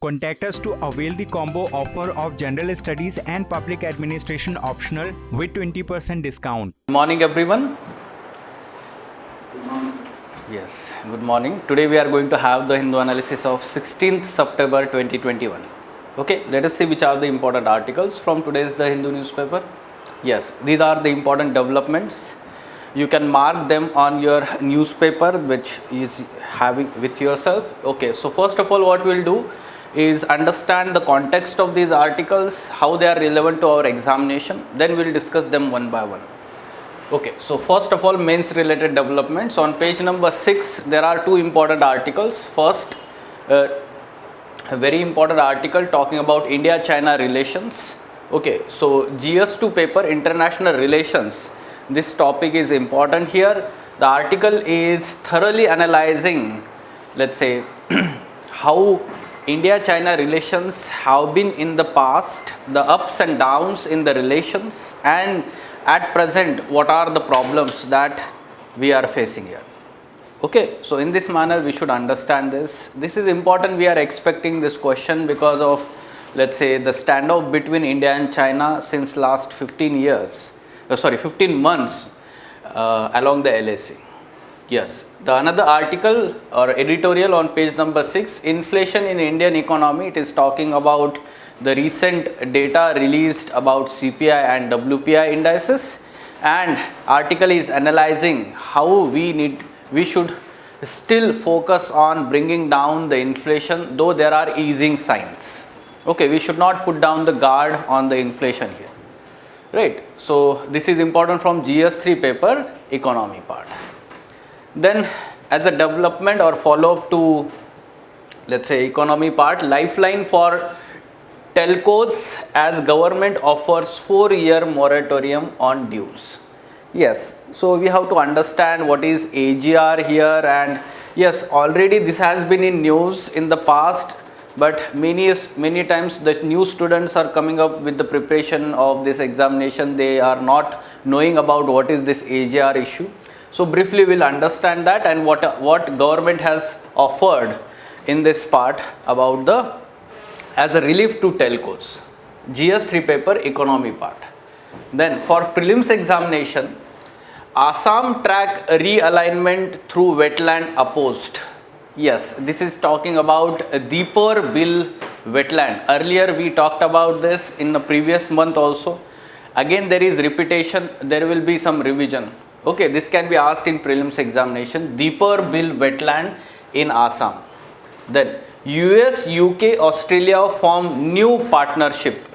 Contact us to avail the combo offer of General Studies and Public Administration optional with 20% discount. Good morning everyone. Yes, good morning. Today we are going to have the Hindu analysis of 16th September 2021. Okay, let us see which are the important articles from today's The Hindu newspaper. Yes, these are the important developments. You can mark them on your newspaper which is having with yourself. Okay, so first of all what we'll do is understand the context of these articles, how they are relevant to our examination, then we'll discuss them one by one. Okay, so first of all, mains related developments. On page number 6 there are two important articles. First, a very important article talking about India-China relations. Okay, so GS2 paper, international relations, this topic is important here. The article is thoroughly analyzing, let's say, how India-China relations have been in the past, the ups and downs in the relations, and at present what are the problems that we are facing here. Okay, so in this manner we should understand this. This is important. We are expecting this question because of, let's say, the standoff between India and China since last 15 months along the LAC. Yes, the another article or editorial on page number 6, inflation in Indian economy. It is talking about the recent data released about CPI and WPI indices, and article is analyzing how we should still focus on bringing down the inflation, though there are easing signs. Okay, we should not put down the guard on the inflation here, right? So this is important from GS3 paper, economy part. Then as a development or follow up to, let's say, economy part, Lifeline for telcos as government offers 4-year moratorium on dues. Yes, so we have to understand what is AGR here, and yes, already this has been in news in the past, but many times the new students are coming up with the preparation of this examination. They are not knowing about what is this AGR issue. So briefly we'll understand that and what government has offered in this part about the as a relief to telcos. GS3 paper, economy part. Then for prelims examination, Assam track realignment through wetland opposed. Yes, this is talking about Deepar Bill wetland. Earlier we talked about this in the previous month also. Again there is repetition, there will be some revision. Okay, this can be asked in prelims examination. Deepar Bill wetland in Assam. Then US, UK, Australia form new partnership.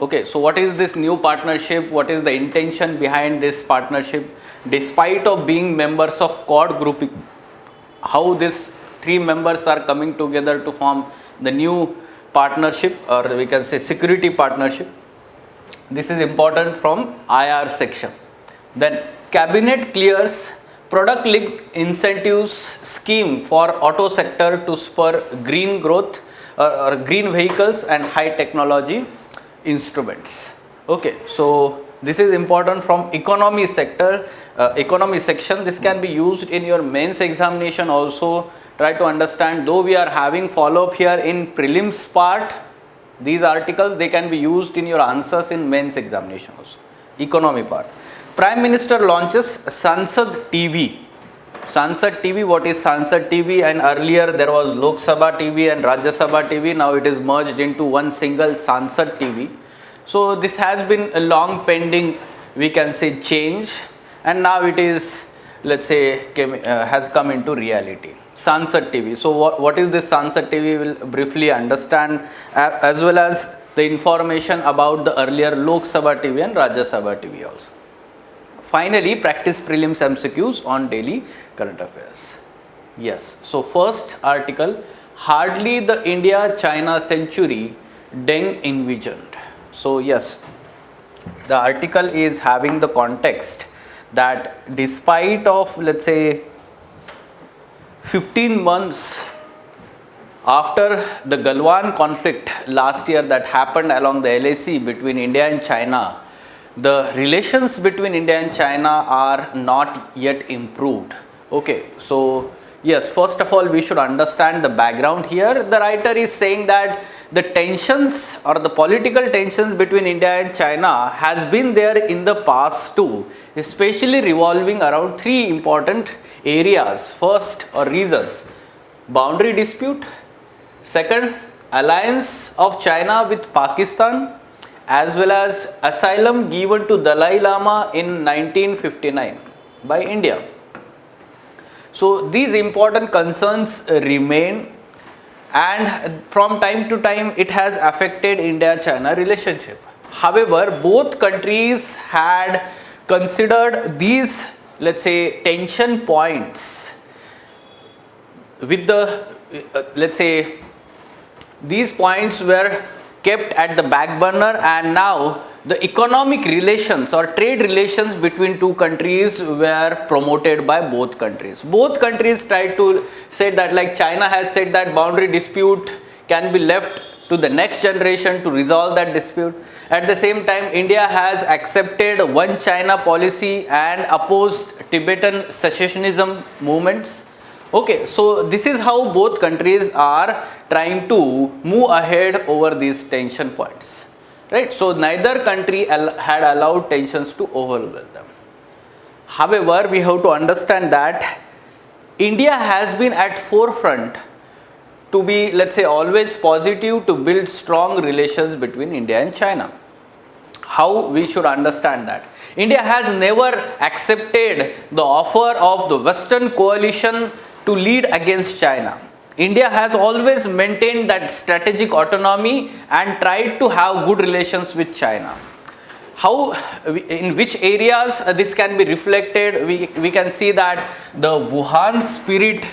Okay, so what is this new partnership? What is the intention behind this partnership? Despite of being members of Quad grouping, how these three members are coming together to form the new partnership, or we can say security partnership. This is important from IR section. Then cabinet clears product linked incentives scheme for auto sector to spur green growth or green vehicles and high technology instruments. Okay, so this is important from economy sector, economy section. This can be used in your mains examination also. Try to understand, though we are having follow up here in prelims part, these articles they can be used in your answers in mains examination also. Economy part. Prime Minister launches Sansad TV. Sansad TV, what is Sansad TV? And earlier there was Lok Sabha TV and Rajya Sabha TV. Now it is merged into one single Sansad TV. So this has been a long pending, we can say, change, and now it is, let's say, has come into reality. Sansad TV. So what is this Sansad TV? We'll briefly understand, as well as the information about the earlier Lok Sabha TV and Rajya Sabha TV also. Finally, practice prelims MCQs on daily current affairs. Yes, so first article, hardly the India-China century Deng envisioned. So yes, the article is having the context that despite of, let's say, 15 months after the Galwan conflict last year that happened along the LAC between India and China, the relations between India and China are not yet improved. Okay, so Yes, first of all, we should understand the background here. The writer is saying that the tensions or the political tensions between India and China has been there in the past too, especially revolving around three important areas. First, or reasons: boundary dispute; second, alliance of China with Pakistan; as well as asylum given to Dalai Lama in 1959 by India. So these important concerns remain, and from time to time it has affected India-China relationship. However, both countries had considered these, let's say, tension points with the, let's say, these points were kept at the back burner, and now the economic relations or trade relations between two countries were promoted by both countries. Both countries tried to say that, like China has said that boundary dispute can be left to the next generation to resolve that dispute. At the same time, India has accepted one China policy and opposed Tibetan secessionism movements. Okay, so this is how both countries are trying to move ahead over these tension points, right? So neither country had allowed tensions to overwhelm them. However, we have to understand that India has been at forefront to be, let's say, always positive to build strong relations between India and China. How we should understand that? India has never accepted the offer of the Western coalition to lead against China. India has always maintained that strategic autonomy and tried to have good relations with China. How, in which areas this can be reflected? We can see that the Wuhan spirit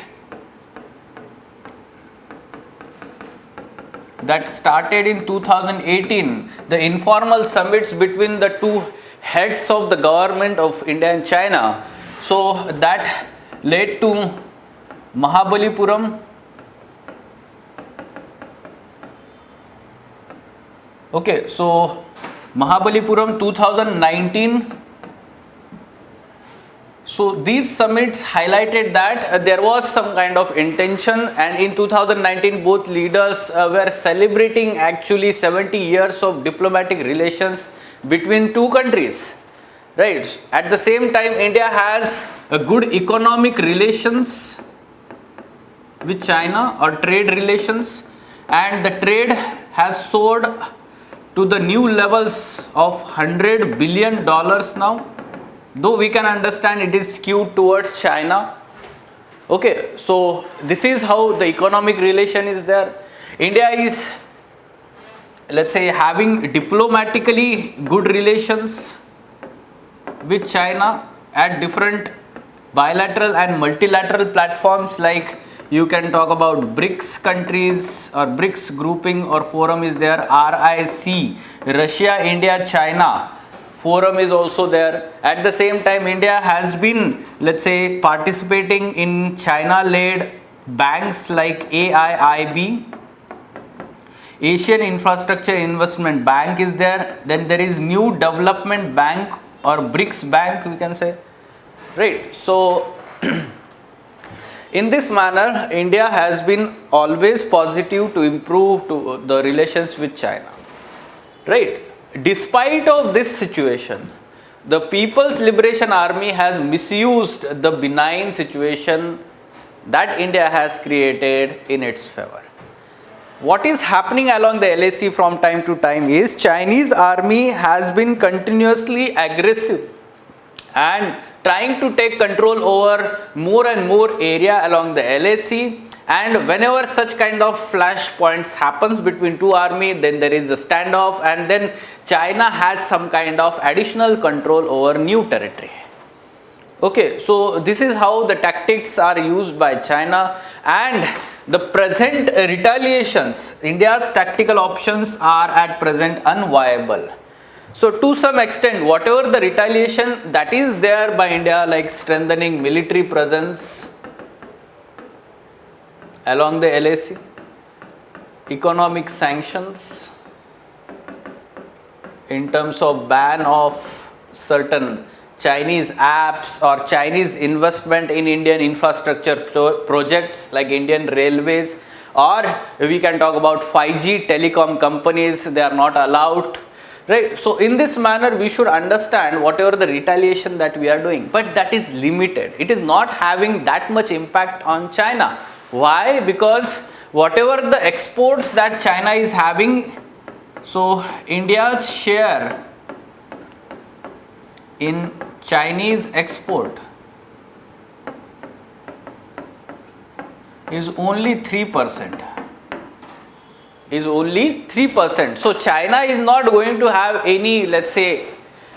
that started in 2018, the informal summits between the two heads of the government of India and China, so that led to Mahabalipuram. Okay, so Mahabalipuram 2019. So these summits highlighted that there was some kind of intention, and in 2019 both leaders were celebrating actually 70 years of diplomatic relations between two countries, right? At the same time, India has a good economic relations with China, or trade relations, and the trade has soared to the new levels of $100 billion now, though we can understand it is skewed towards China. Okay, so this is how the economic relation is there. India is, let's say, having diplomatically good relations with China at different bilateral and multilateral platforms, like you can talk about BRICS countries, or BRICS grouping or forum is there, RIC, Russia, India, China forum is also there. At the same time, India has been, let's say, participating in China-led banks like AIIB, Asian Infrastructure Investment Bank is there. Then there is New Development Bank, or BRICS Bank we can say, right? So in this manner, India has been always positive to improve to the relations with China, right? Despite of this situation, the People's Liberation Army has misused the benign situation that India has created in its favor. What is happening along the LAC from time to time is Chinese army has been continuously aggressive and trying to take control over more and more area along the LAC, and whenever such kind of flashpoints happens between two army, then there is a standoff, and then China has some kind of additional control over new territory. Okay, so this is how the tactics are used by China, and the present retaliations, India's tactical options are at present unviable. So to some extent, whatever the retaliation that is there by India, like strengthening military presence along the LAC, economic sanctions in terms of ban of certain Chinese apps or Chinese investment in Indian infrastructure projects like Indian railways, or we can talk about 5G telecom companies, they are not allowed, right? So in this manner we should understand whatever the retaliation that we are doing, but that is limited. It is not having that much impact on China. Why? Because whatever the exports that China is having, so India's share in Chinese export is only 3%. Is only 3%. So China is not going to have any, let's say,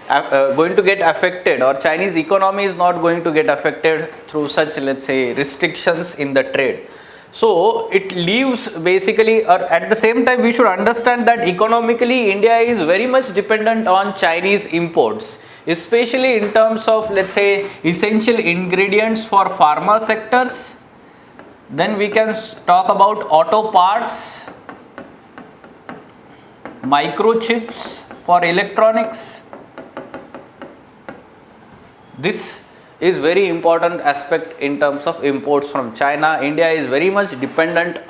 going to get affected, or Chinese economy is not going to get affected through such, let's say, restrictions in the trade. So it leaves basically, or at the same time we should understand that economically India is very much dependent on Chinese imports, especially in terms of, let's say, essential ingredients for pharma sectors. Then we can talk about auto parts, microchips for electronics. This is very important aspect in terms of imports from China. India is very much dependent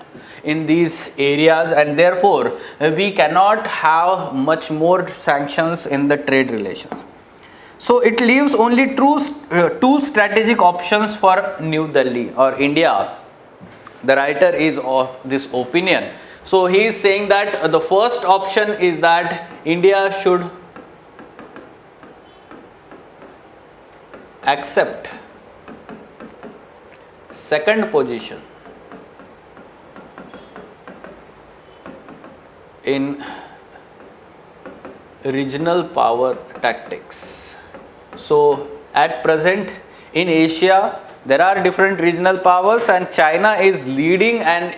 in these areas, and therefore we cannot have much more sanctions in the trade relations. So it leaves only two strategic options for New Delhi or India. The writer is of this opinion. So he is saying that the first option is that India should accept second position in regional power tactics. So at present in Asia there are different regional powers and China is leading, and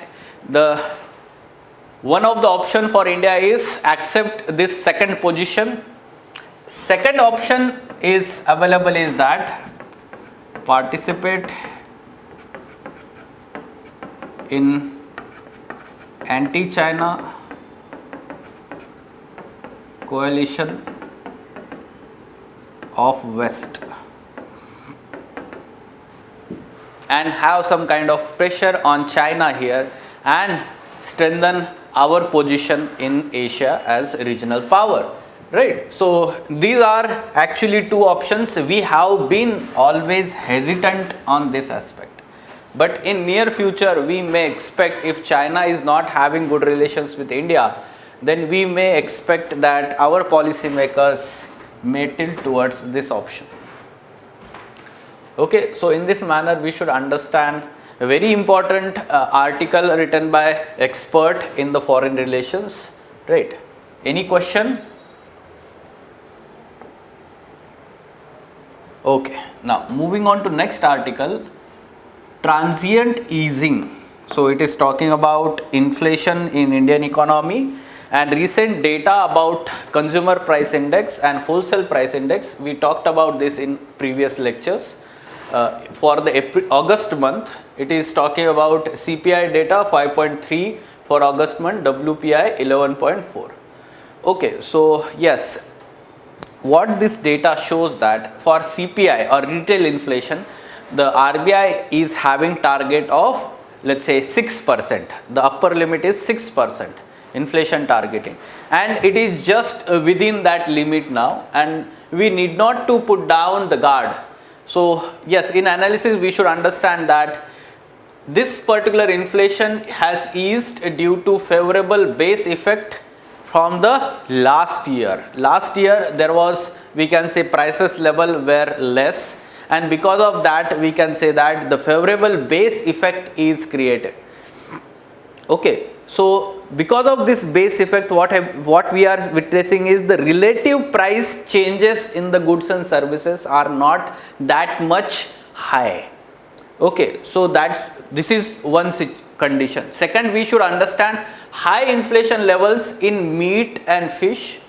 the one of the option for India is accept this second position. Second option is available is that participate in anti-China coalition of West and have some kind of pressure on China here and strengthen our position in Asia as regional power, right? So these are actually two options. We have been always hesitant on this aspect, but in near future we may expect, if China is not having good relations with India, then we may expect that our policymakers may tilt towards this option. Okay, so in this manner we should understand a very important article written by expert in the foreign relations, right? Any question? Okay, now moving on to next article, transient easing. So it is talking about inflation in Indian economy and recent data about consumer price index and wholesale price index. We talked about this in previous lectures. For the August month, it is talking about CPI data 5.3 for August month, WPI 11.4. Okay, so yes, what this data shows that for CPI or retail inflation, the RBI is having target of, let's say, 6%. The upper limit is 6% inflation targeting, and it is just within that limit now, and we need not to put down the guard. So yes, in analysis we should understand that this particular inflation has eased due to favorable base effect from the last year. Last year there was, we can say, prices level were less, and because of that we can say that the favorable base effect is created. Okay, so because of this base effect, what we are witnessing is the relative price changes in the goods and services are not that much high. Okay, so this is one condition. Second, we should understand high inflation levels in meat and fish,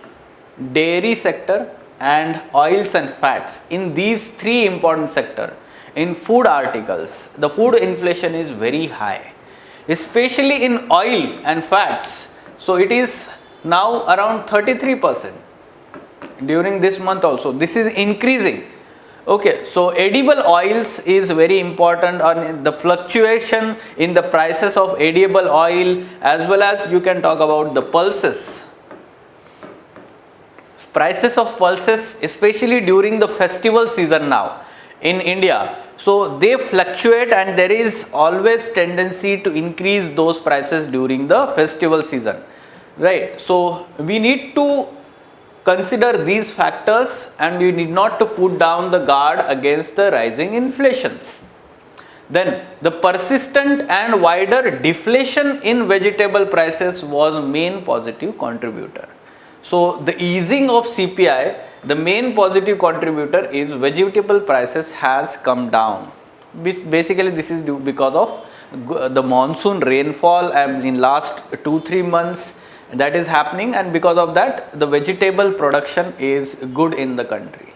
dairy sector, and oils and fats. In these three important sectors, in food articles, the food inflation is very high, especially in oil and fats. So it is now around 33% during this month also. This is increasing. Okay, so edible oils is very important on the fluctuation in the prices of edible oil, as well as you can talk about the pulses. Prices of pulses, especially during the festival season now in India. So they fluctuate and there is always tendency to increase those prices during the festival season, right? So we need to consider these factors and we need not to put down the guard against the rising inflations. Then the persistent and wider deflation in vegetable prices was main positive contributor. So the easing of CPI, the main positive contributor is vegetable prices has come down. Basically this is due because of the monsoon rainfall in last 2-3 months that is happening, and because of that the vegetable production is good in the country.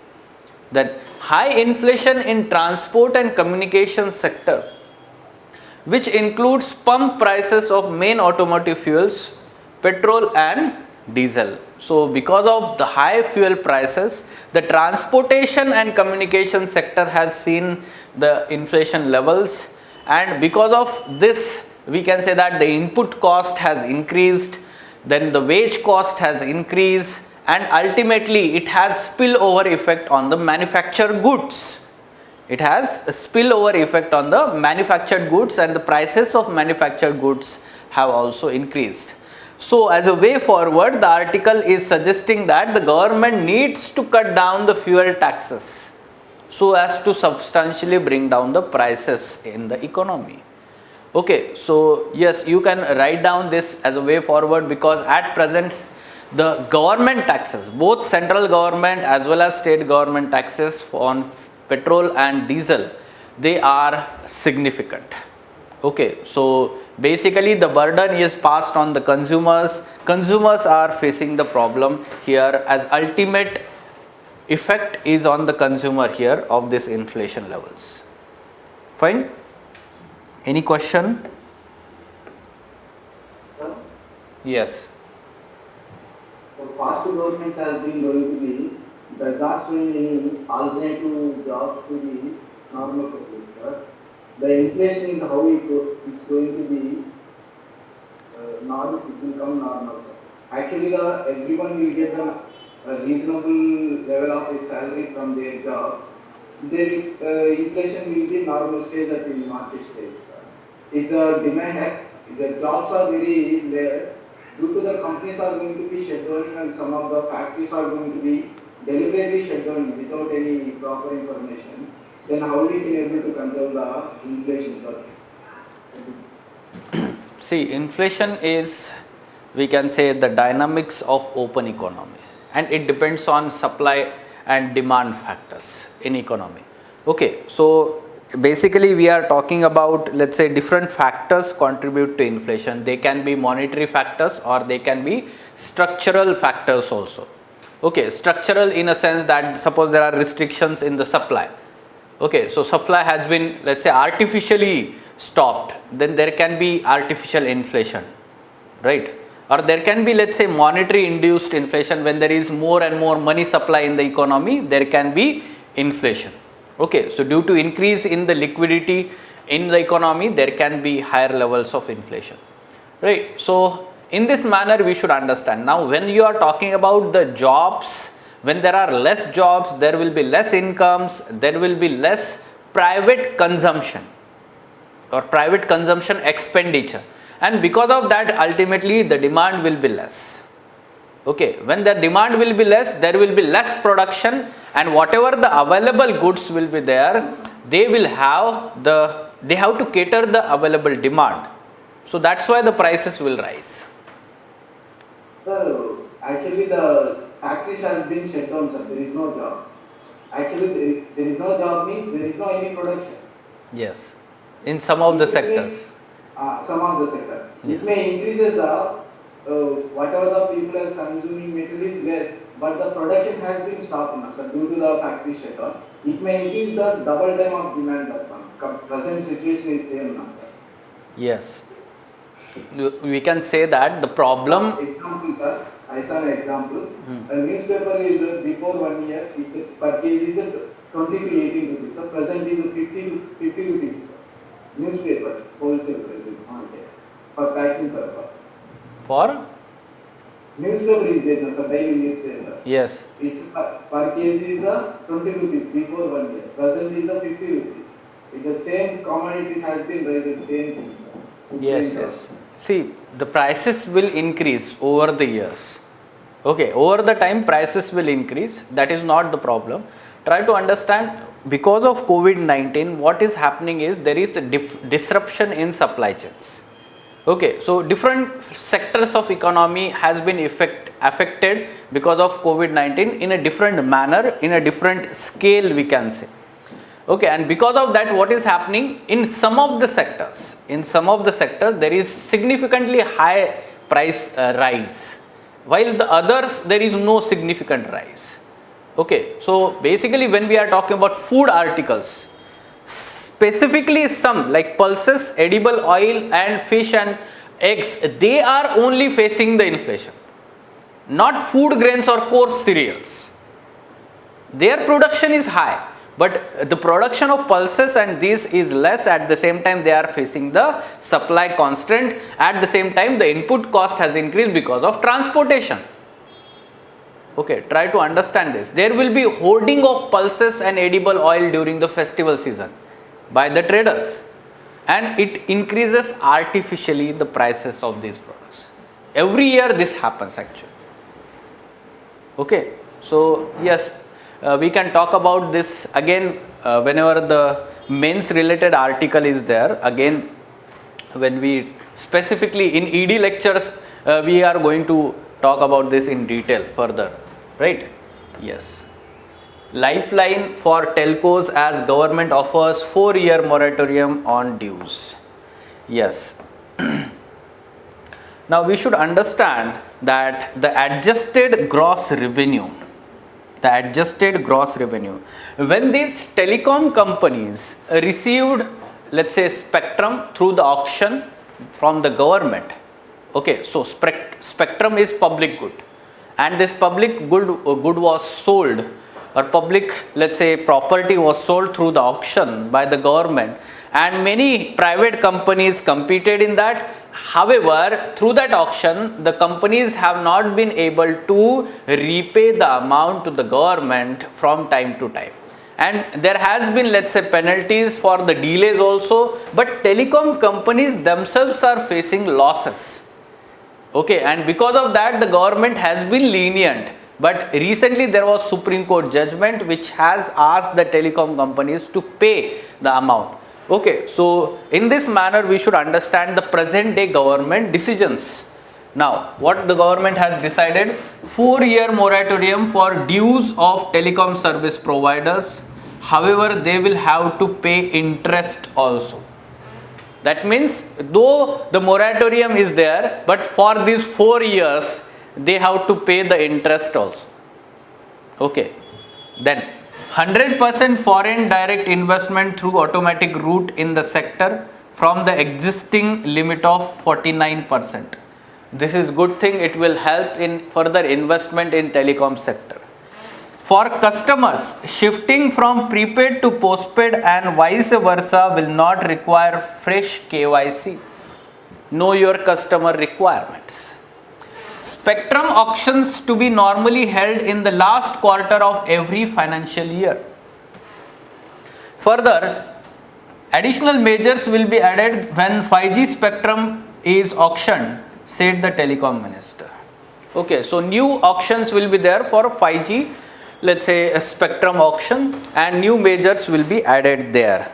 Then high inflation in transport and communication sector, which includes pump prices of main automotive fuels, petrol and diesel. So because of the high fuel prices, the transportation and communication sector has seen the inflation levels, and because of this we can say that the input cost has increased, then the wage cost has increased, and ultimately it has spillover effect on the manufactured goods. It has a spillover effect on the manufactured goods, and the prices of manufactured goods have also increased. So as a way forward, the article is suggesting that the government needs to cut down the fuel taxes so as to substantially bring down the prices in the economy. Okay, so yes, you can write down this as a way forward, because at present the government taxes, both central government as well as state government taxes on petrol and diesel, they are significant. Okay, so basically the burden is passed on the consumers. Consumers are facing the problem here, as ultimate effect is on the consumer here of this inflation levels. Fine. Any question? Yes. The past government has been going to be, does not showing any alternative jobs to the normal people, sir. The inflation is how it's going to be normal, it will come normal, sir. Actually, everyone will get a reasonable level of a salary from their job. Their inflation will be normal stage at the market stage, sir. If the demand, if the jobs are very less, due to the companies are going to be shut down and some of the factories are going to be deliberately shut down without any proper information, then how we can able to control the inflation, sir? See, inflation is, we can say, the dynamics of open economy, and it depends on supply and demand factors in economy. Okay, so basically we are talking about, let's say, different factors contribute to inflation. They can be monetary factors or they can be structural factors also. Okay, structural in a sense that suppose there are restrictions in the supply. Okay, so supply has been, let's say, artificially stopped, then there can be artificial inflation, right? Or there can be, let's say, monetary induced inflation. When there is more and more money supply in the economy, there can be inflation. Okay, so due to increase in the liquidity in the economy, there can be higher levels of inflation, right? So in this manner we should understand. Now when you are talking about the jobs, when there are less jobs, there will be less incomes, there will be less private consumption or private consumption expenditure, and because of that ultimately the demand will be less. Okay, when the demand will be less, there will be less production, and whatever the available goods will be there, they have to cater the available demand. So that's why the prices will rise. Sir, actually the factories have been shut down, sir. There is no job. Actually, there is no job means there is no any production. Yes, in some of the sectors. Some of the sector. Yes. It may increase the whatever the people are consuming material is less, but the production has been stopped now, sir, due to the factory shutdown. It may increase the double time of demand. Present situation is same now, sir. Yes, we can say that the problem. Example, sir. I saw an example. A newspaper is before 1 year, per kg is 20 to 18 rupees. So present is 50 rupees. Newspaper, wholesale price is on there for packing purpose. For? Newspaper is there, sir, daily newspaper. Yes. It's per kg is the 20 rupees before 1 year. Present is the 50 rupees. It's the same commodity has been raised, same thing, sir. Yes, yes. See, the prices will increase over the years. Okay, over the time prices will increase. That is not the problem. Try to understand, because of COVID-19, what is happening is there is a disruption in supply chains. Okay, so different sectors of economy has been affected because of COVID-19 in a different manner, in a different scale, we can say. Okay, and because of that, what is happening in some of the sectors? In some of the sectors, there is significantly high price rise, while the others there is no significant rise. Okay, so basically when we are talking about food articles, specifically some like pulses, edible oil and fish and eggs, they are only facing the inflation, not food grains or coarse cereals. Their production is high, but the production of pulses and this is less. At the same time, they are facing the supply constraint. At the same time, the input cost has increased because of transportation. Okay, try to understand this. There will be hoarding of pulses and edible oil during the festival season by the traders, and it increases artificially the prices of these products. Every year this happens actually. Okay, so yes, we can talk about this again whenever the men's related article is there. Again, when we specifically in ED lectures, we are going to talk about this in detail further, right? Yes. Lifeline for telcos as government offers 4-year moratorium on dues. Yes. Now we should understand that the adjusted gross revenue, when these telecom companies received, let's say, spectrum through the auction from the government. Okay, so spectrum is public good, and this public good was sold, or public, let's say, property was sold through the auction by the government, and many private companies competed in that. However, through that auction, the companies have not been able to repay the amount to the government from time to time, and there has been, let's say, penalties for the delays also, but telecom companies themselves are facing losses. Okay, and because of that, the government has been lenient. But recently there was Supreme Court judgment which has asked the telecom companies to pay the amount. Okay, so in this manner we should understand the present day government decisions. Now, what the government has decided: 4-year moratorium for dues of telecom service providers. However, they will have to pay interest also. That means though the moratorium is there, but for these 4 years they have to pay the interest also. Okay, then 100% foreign direct investment through automatic route in the sector from the existing limit of 49%. This is good thing. It will help in further investment in telecom sector. For customers, shifting from prepaid to postpaid and vice versa will not require fresh KYC. Know your customer requirements. Spectrum auctions to be normally held in the last quarter of every financial year. Further, additional measures will be added when 5G spectrum is auctioned, said the telecom minister. Okay, so new auctions will be there for 5G, let's say a spectrum auction, and new measures will be added there.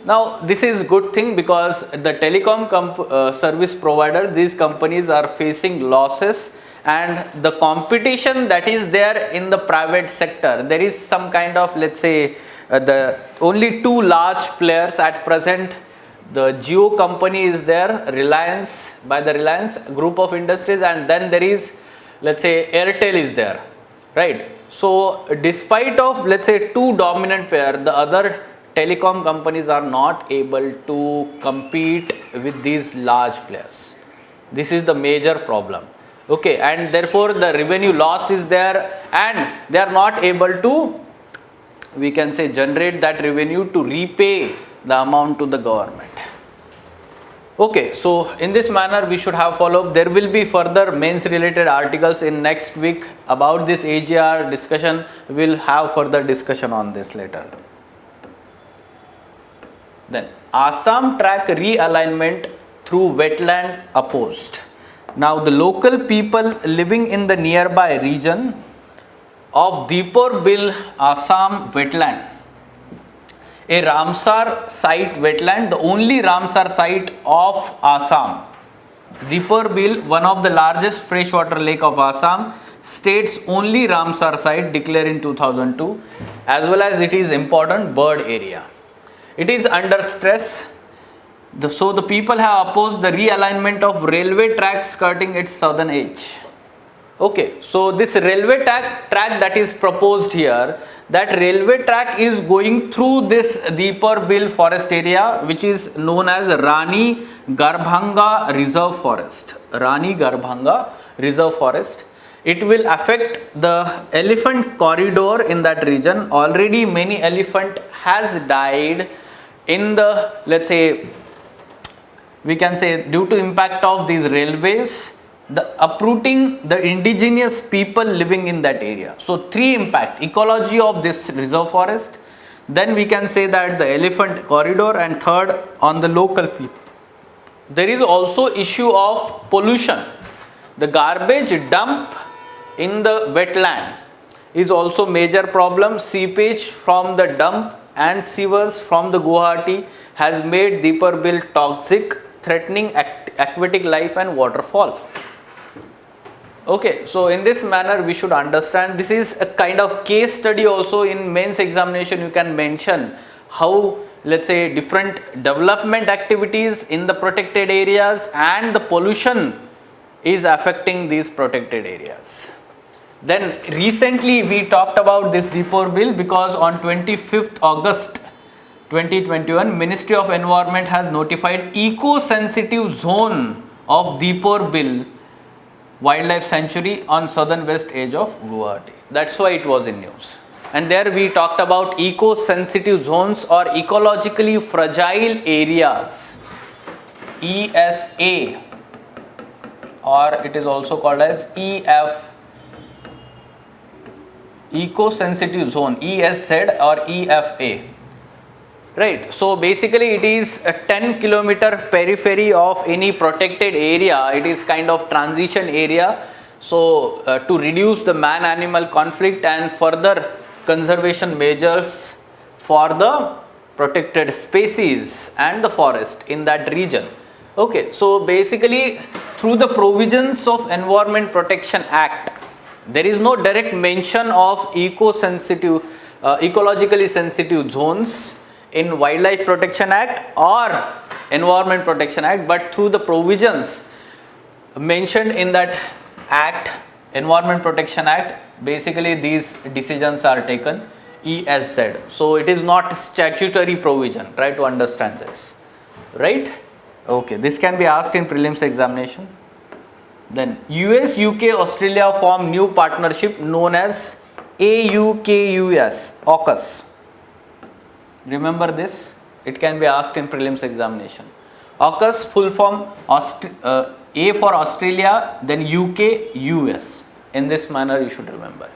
Now this is good thing because the telecom service provider, these companies are facing losses, and the competition that is there in the private sector, there is some kind of, let's say, the only 2 large players at present. The Jio company is there, Reliance, by the Reliance group of industries, and then there is, let's say, Airtel is there, right? So despite of, let's say, 2 dominant pair, the other telecom companies are not able to compete with these large players. This is the major problem. Okay, and therefore the revenue loss is there, and they are not able to we can say generate that revenue to repay the amount to the government. Okay, so in this manner we should have followed. There will be further mains related articles in next week about this AGR discussion. We will have further discussion on this later. Then Assam track realignment through wetland opposed. Now the local people living in the nearby region of Deepor Bill Assam wetland, a Ramsar site wetland, the only Ramsar site of Assam. Deepor Bill, one of the largest freshwater lake of Assam, state's only Ramsar site declared in 2002, as well as it is important bird area. It is under stress. So the people have opposed the realignment of railway tracks skirting its southern edge. Okay, so this railway track that is proposed here, that railway track is going through this Deepor Bill forest area, which is known as Rani Garbhanga Reserve Forest. Rani Garbhanga Reserve Forest. It will affect the elephant corridor in that region. Already many elephant has died in the, let's say, we can say due to impact of these railways, the uprooting the indigenous people living in that area. So three impact: ecology of this reserve forest, then we can say that the elephant corridor, and third on the local people. There is also issue of pollution. The garbage dump in the wetland is also major problem. Seepage from the dump and sewers from the Guwahati has made Deepor Bill toxic, threatening aquatic life and waterfall. Okay, so in this manner we should understand, this is a kind of case study also in mains examination. You can mention how, let's say, different development activities in the protected areas and the pollution is affecting these protected areas. Then recently we talked about this Deepor Bill because on 25th August 2021, Ministry of Environment has notified eco-sensitive zone of Deepor Bill Wildlife Sanctuary on southern west edge of Guwahati. That's why it was in news. And there we talked about eco-sensitive zones or ecologically fragile areas, ESA, or it is also called as EF, eco-sensitive zone, ESZ or EFA. Right, so basically it is a 10-kilometer periphery of any protected area. It is kind of transition area. So to reduce the man-animal conflict and further conservation measures for the protected species and the forest in that region. Okay, so basically through the provisions of Environment Protection Act, there is no direct mention of eco-sensitive, ecologically sensitive zones in Wildlife Protection Act or Environment Protection Act, but through the provisions mentioned in that act, Environment Protection Act, basically these decisions are taken, ESZ. So it is not statutory provision. Try to understand this, right? Okay, this can be asked in prelims examination. Then US, UK, Australia form new partnership known as AUKUS. Remember this, it can be asked in prelims examination. AUKUS full form A for Australia, then UK, US. In this manner you should remember.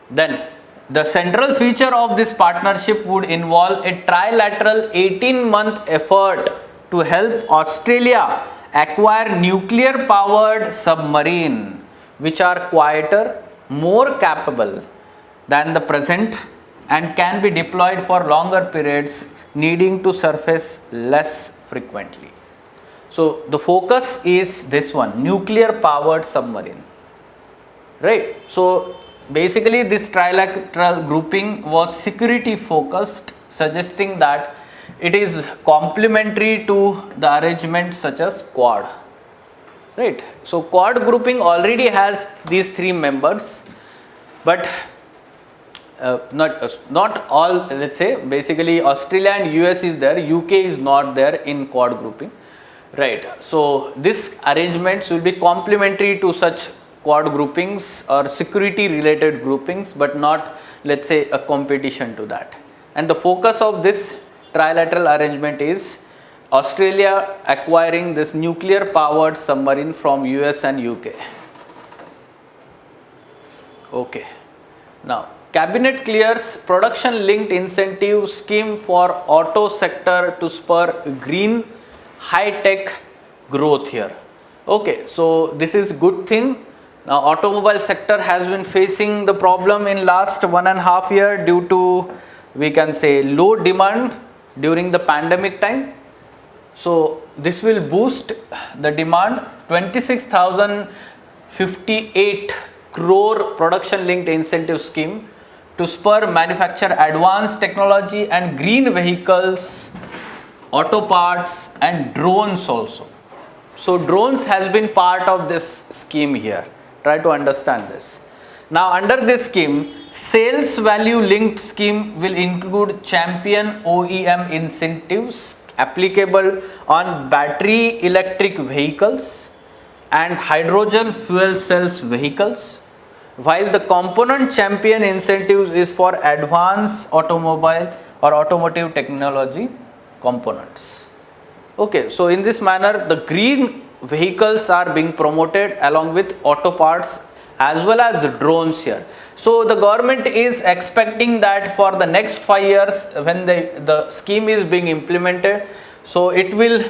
Then the central feature of this partnership would involve a trilateral 18-month effort to help Australia acquire nuclear powered submarine which are quieter, more capable than the present and can be deployed for longer periods, needing to surface less frequently. So the focus is this one, nuclear powered submarine, right? So basically this trilateral grouping was security focused, suggesting that it is complementary to the arrangements such as Quad, right? So Quad grouping already has these three members, but not all, let's say, basically Australia and US is there, UK is not there in Quad grouping, right? So this arrangements will be complementary to such quad groupings or security related groupings, but not, let's say, a competition to that. And the focus of this trilateral arrangement is Australia acquiring this nuclear powered submarine from US and UK. Okay. Now, Cabinet clears production linked incentive scheme for auto sector to spur green high tech growth here. Okay, so this is good thing. Now, automobile sector has been facing the problem in last 1.5 years due to, we can say, low demand during the pandemic time. So this will boost the demand. 26,058 crore production linked incentive scheme to spur manufacture advanced technology and green vehicles, auto parts and drones also. So drones has been part of this scheme here. Try to understand this. Now under this scheme, sales value linked scheme will include champion OEM incentives applicable on battery electric vehicles and hydrogen fuel cells vehicles, while the component champion incentives is for advanced automobile or automotive technology components. Okay, so in this manner the green vehicles are being promoted along with auto parts as well as drones here. So the government is expecting that for the next 5 years when the scheme is being implemented, so it will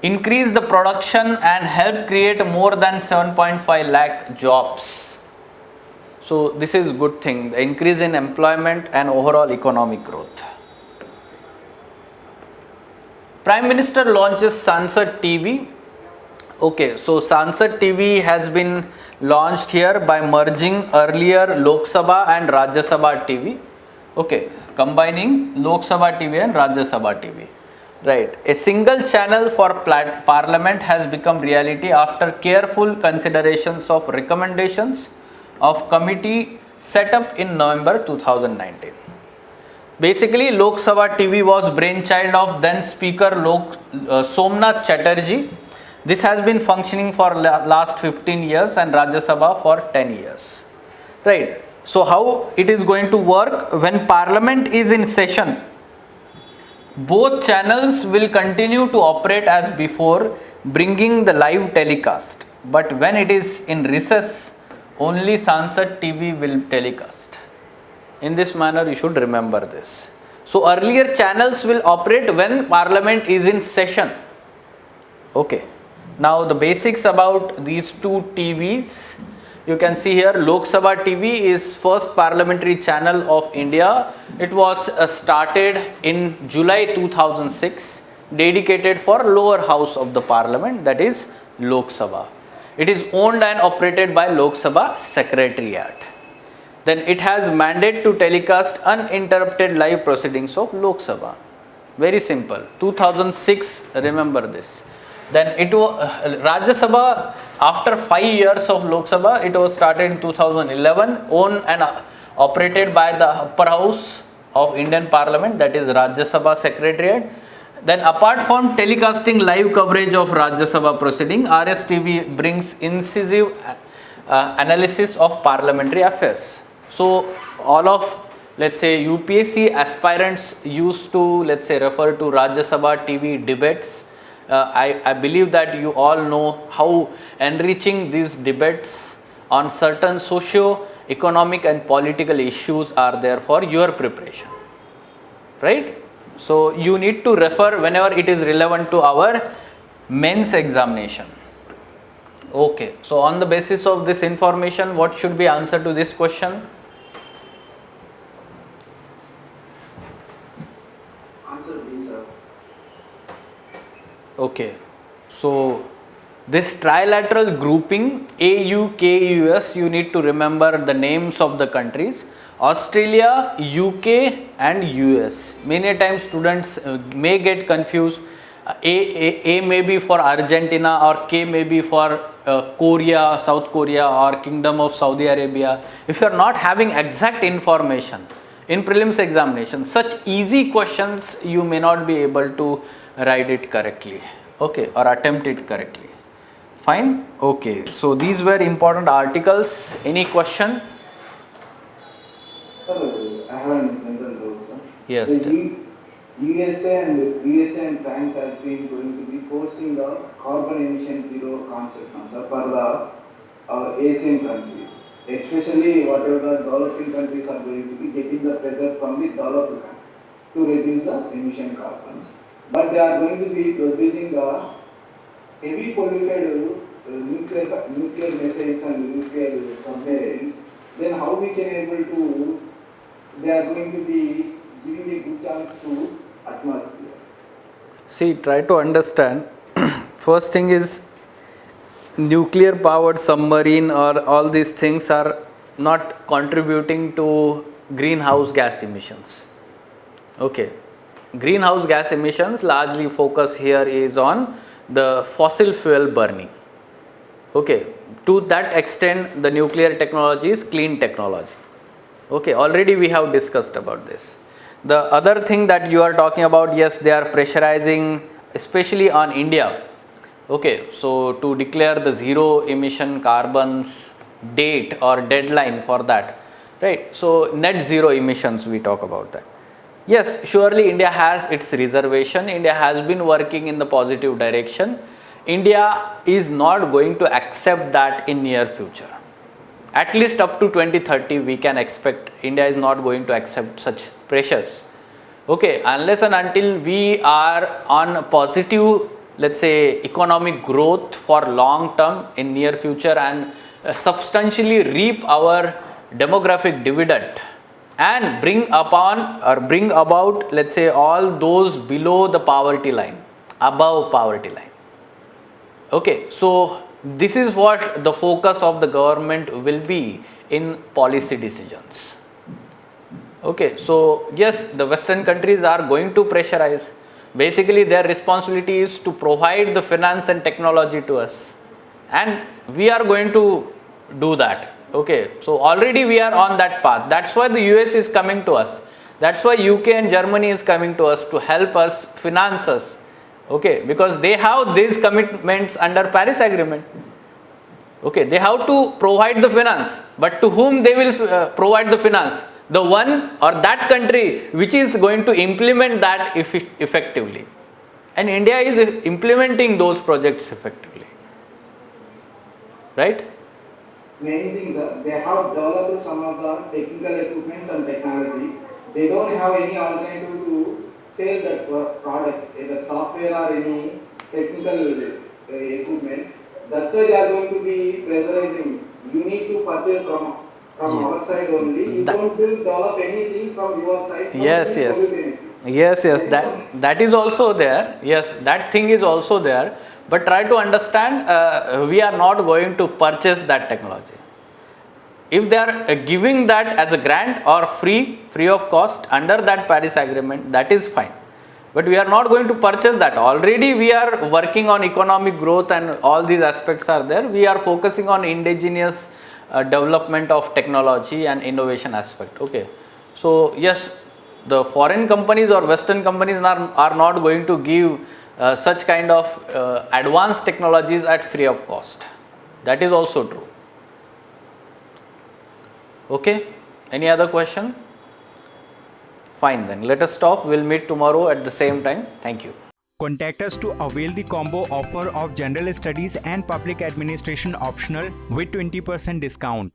increase the production and help create more than 7.5 lakh jobs. So this is good thing, the increase in employment and overall economic growth. Prime Minister launches Sansad TV. Okay, so Sansad TV has been launched here by merging earlier Lok Sabha and Rajya Sabha TV. Okay, combining Lok Sabha TV and Rajya Sabha TV. Right, a single channel for Parliament has become reality after careful considerations of recommendations of committee set up in November 2019. Basically, Lok Sabha TV was brainchild of then Speaker Somnath Chatterjee. This has been functioning for last 15 years and Rajya Sabha for 10 years. Right. So how it is going to work? When Parliament is in session, both channels will continue to operate as before, bringing the live telecast. But when it is in recess, only Sansad TV will telecast. In this manner, you should remember this. So earlier channels will operate when Parliament is in session. Okay. Now the basics about these two TVs. You can see here Lok Sabha TV is first parliamentary channel of India. It was started in July 2006, dedicated for lower house of the parliament, that is Lok Sabha. It is owned and operated by Lok Sabha Secretariat. Then it has mandate to telecast uninterrupted live proceedings of Lok Sabha. Very simple. 2006, remember this. Then it was Rajya Sabha, after 5 years of Lok Sabha, it was started in 2011, owned and operated by the upper house of Indian Parliament, that is Rajya Sabha Secretariat. Then apart from telecasting live coverage of Rajya Sabha proceeding, RSTV brings incisive analysis of parliamentary affairs. So all of, let's say, UPSC aspirants used to, let's say, refer to Rajya Sabha TV debates. I believe that you all know how enriching these debates on certain socio-economic and political issues are there for your preparation, right? So you need to refer whenever it is relevant to our mains examination. Okay, so on the basis of this information, what should be answer to this question? Okay, so this trilateral grouping AU, KUS, you need to remember the names of the countries: Australia, UK and US. Many times students may get confused. A may be for Argentina or K may be for Korea, South Korea or Kingdom of Saudi Arabia. If you are not having exact information in prelims examination, such easy questions you may not be able to write it correctly, okay, or attempt it correctly. Fine. Okay. So these were important articles. Any question? Sir, I have an general doubt, sir. Yes. The USA and France has been going to be forcing the carbon emission zero concept now, sir, for the Asian countries. Especially whatever the developing countries are going to be getting the pressure from the developed countries to reduce the emission carbons. But they are going to be producing the heavy polluted nuclear missiles and nuclear submarines. Then how we can able to, they are going to be giving a good chance to atmosphere. See, try to understand. First thing is, nuclear powered submarine or all these things are not contributing to greenhouse gas emissions. Okay. Greenhouse gas emissions largely focus here is on the fossil fuel burning. Okay. To that extent, the nuclear technology is clean technology. Okay. Already we have discussed about this. The other thing that you are talking about, yes, they are pressurizing, especially on India. Okay, so to declare the zero emission carbons date or deadline for that, right? So net zero emissions, we talk about that. Yes, surely India has its reservation. India has been working in the positive direction. India is not going to accept that in near future. At least up to 2030, we can expect India is not going to accept such pressures. Okay, unless and until we are on positive, let's say, economic growth for long term in near future and substantially reap our demographic dividend and bring about, let's say, all those below the poverty line, above poverty line. Okay, so this is what the focus of the government will be in policy decisions. Okay, so yes, the Western countries are going to pressurize. Basically, their responsibility is to provide the finance and technology to us, and we are going to do that. Okay, so already we are on that path. That's why the US is coming to us. That's why UK and Germany is coming to us to help us finance us. Okay, because they have these commitments under Paris Agreement. Okay, they have to provide the finance, but to whom they will provide the finance? The one or that country which is going to implement that effectively. And India is implementing those projects effectively. Right? Main thing, they have developed some of the technical equipments and technology. They don't have any alternative to sell that product, either software or any technical equipment. That's why they are going to be pressurizing. You need to purchase from our side only. You don't develop anything from your side. Yes. That is also there. Yes, that thing is also there. But try to understand, we are not going to purchase that technology. If they are giving that as a grant or free of cost under that Paris Agreement, that is fine. But we are not going to purchase that. Already we are working on economic growth and all these aspects are there. We are focusing on indigenous development of technology and innovation aspect. Okay. So yes, the foreign companies or Western companies are not going to give such kind of advanced technologies at free of cost. That is also true. Okay. Any other question? Fine then. Let us stop. We'll meet tomorrow at the same time. Thank you. Contact us to avail the combo offer of General Studies and Public Administration optional with 20% discount.